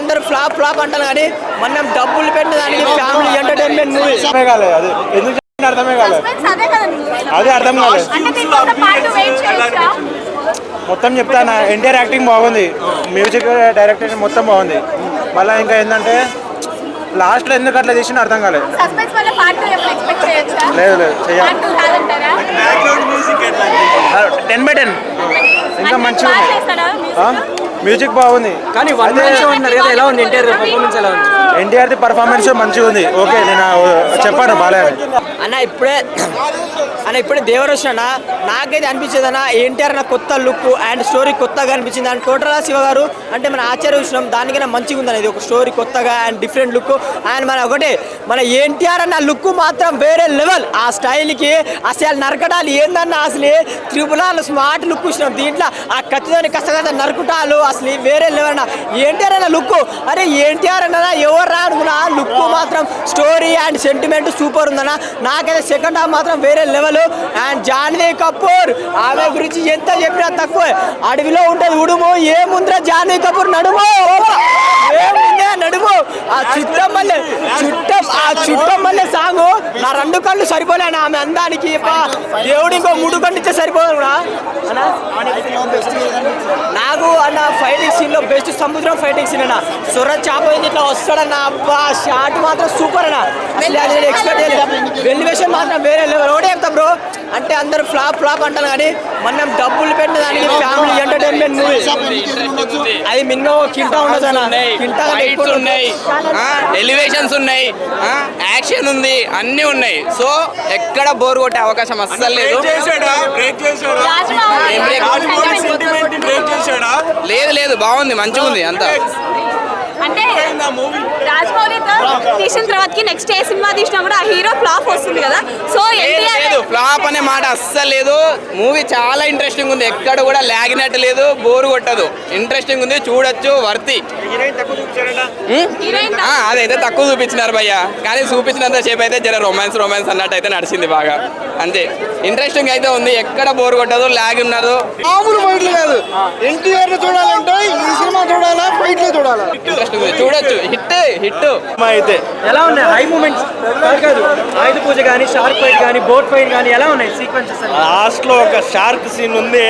అందరూ flop flop అంటారు కానీ మనం డబ్బులు పెట్టిన దానికి ఫ్యామిలీ ఎంటర్టైన్మెంట్ మూవీ అది ఎందుకు అర్థమే కాలేదు, అదే అర్థం కాలేదు. మొత్తం చెప్తాను, ఎన్టీఆర్ యాక్టింగ్ బాగుంది, మ్యూజిక్ డైరెక్టర్ మొత్తం బాగుంది. మళ్ళీ ఇంకా ఏంటంటే లాస్ట్లో ఎందుకు అట్లా చేసిన అర్థం కాలేదు. లేదు లేదు చెయ్యాలి. 10/10 ఇంకా మంచిగా మ్యూజిక్ బాగుంది. కానీ ఎలా ఉంది ఎన్టీఆర్ పర్ఫార్మెన్స్? ఎలా ఉంది? ఎన్టీఆర్ది పర్ఫార్మెన్స్ మంచిగా ఉంది. ఓకే, నేను చెప్పాను బాలయ్య అన్న. ఇప్పుడే దేవర్ వచ్చినా నాకైతే అనిపించేది అన్న, ఎన్టీఆర్ నా కొత్త లుక్ అండ్ స్టోరీ కొత్తగా అనిపించింది. అండ్ కోటరా శివ గారు అంటే మన ఆచార్య విషయం దానికైనా మంచిగా ఉందని, ఇది ఒక స్టోరీ కొత్తగా అండ్ డిఫరెంట్ లుక్. అండ్ మన ఎన్టీఆర్ అన్న లుక్ మాత్రం వేరే లెవెల్. ఆ స్టైల్కి అసలు నరకటాలు ఏందన్న, అసలు త్రిపులాలు స్మార్ట్ లుక్ ఇచ్చినాం. దీంట్లో ఆ కత్తితోని కష్టకథ నరుకుటాలు అసలు వేరే లెవెల్ అన్న. ఎన్టీఆర్ అన్న లుక్, అరే ఎన్టీఆర్ అన్న ఎవరు రా అనుకున్నా, లుక్ మాత్రం స్టోరీ అండ్ సెంటిమెంట్ సూపర్ ఉందన్న. నాకైతే సెకండ్ హాఫ్ మాత్రం వేరే లెవెల్. అండ్ జాన్వీ కపూర్, ఆమె గురించి ఎంత చెప్పినా తక్కువ. అడవిలో ఉంటుంది ఉడుము, ఏముందిరా జాన్వీ కపూర్ నడుము, ఏముందే నడుము. ఆ చుట్టమల్లె సాంగ్ నా 2 కళ్ళు సరిపోలేను ఆమె అందానికి. దేవుడు ఇంకో 3 కళ్ళు ఇచ్చే సరిపోదు కూడా అన్న. నాకు అన్న ఫైటింగ్ సీన్ లో బెస్ట్ సముద్రం ఫైటింగ్ సీన్ అన్న. సూరజ్ చాప ఇట్లా వస్తాడన్న, అబ్బా షాట్ మాత్రం సూపర్ అన్న. అసలు అది ఎక్స్పెక్ట్ చేయలేదు. వెల్యువేషన్ మాత్రం వేరే లెవెల్. ఒకటే చెప్తా బ్రో, అంటే అందరూ ఫ్లాప్ ఫ్లాప్ అంటారు కానీ మనం డబ్బులు పెట్టిన దానికి ఫ్యామిలీ ఎంటర్టైన్మెంట్ మూవీ. అది మినిమం కింటా ఉండదు అన్న. కింటా ఉన్నాయి, ఎలివేషన్స్ ఉన్నాయి, యాక్షన్ ఉంది, అన్ని ఉన్నాయి. సో ఎక్కడ బోర్ కొట్టే అవకాశం అస్సలు లేదు. లేదు బాగుంది, మంచిగా ఉంది అంతా. అంటే రాజమౌళితో తీసిన తర్వాతకి నెక్స్ట్ ఏ సినిమా తీసినా కూడా ఆ హీరో ఫ్లాప్ వస్తుంది కదా. సో లేదు ఫ్లాప్ అనే మాట అస్సలు లేదు. మూవీ చాలా ఇంట్రెస్టింగ్ ఉంది, ఎక్కడ కూడా లాగినట్టు లేదు, బోరు కొట్టదు, ఇంట్రెస్టింగ్ ఉంది, చూడొచ్చు, వర్తి. అదైతే తక్కువ చూపించినారు భయ్య, కానీ చూపించినంత సేపు అయితే జర రొమాన్స్ అన్నట్టు అయితే నడిచింది బాగా. అంతే, ఇంట్రెస్టింగ్ అయితే ఉంది, ఎక్కడ బోరు కొట్టదు, లాగ్ ఉన్నదు. మామూలు ఫైట్లు కాదు, ఎన్టీఆర్ చూడాలంటే ఈ సినిమా చూడాలా, ఫైట్లు చూడాలా, ఇంట్రెస్టింగ్ ఉంది, చూడొచ్చు. హిట్ అయితే ఎలా ఉన్నాయి హై మూమెంట్స్? కాదు ఆయుధ పూజ కానీ, షార్క్ ఫైట్ కానీ, బోట్ ఫైట్ కానీ ఎలా ఉన్నాయి సీక్వెన్సెస్? లాస్ట్ లో ఒక షార్క్ సీన్ ఉంది.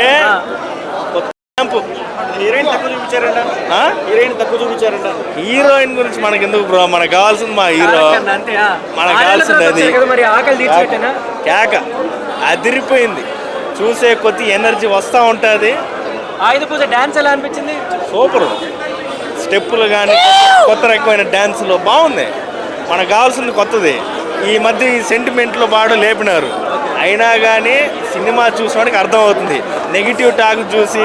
హీరోయిన్ తక్కువ చూపించారంట. హీరోయిన్ గురించి మనకి ఎందుకు బ్రో, మనకు కావాల్సింది మా హీరో. మనకు కావాల్సింది అది. కేక అదిరిపోయింది, చూసే కొద్ది ఎనర్జీ వస్తూ ఉంటుంది. ఆయుధ పూజ డాన్స్ ఎలా అనిపించింది? సూపర్, స్టెప్పులు కానీ కొత్త రకమైన డ్యాన్సులు బాగుంది. మనకు కావాల్సింది కొత్తది. ఈ మధ్య ఈ సెంటిమెంట్లో బాగా లేపినారు, అయినా కానీ సినిమా చూసేవాడికి అర్థమవుతుంది. నెగిటివ్ టాక్ చూసి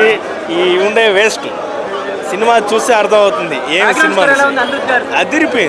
ఈ ఉండే వేస్ట్, సినిమా చూస్తే అర్థమవుతుంది ఏం సినిమా. అదిరిపోయింది.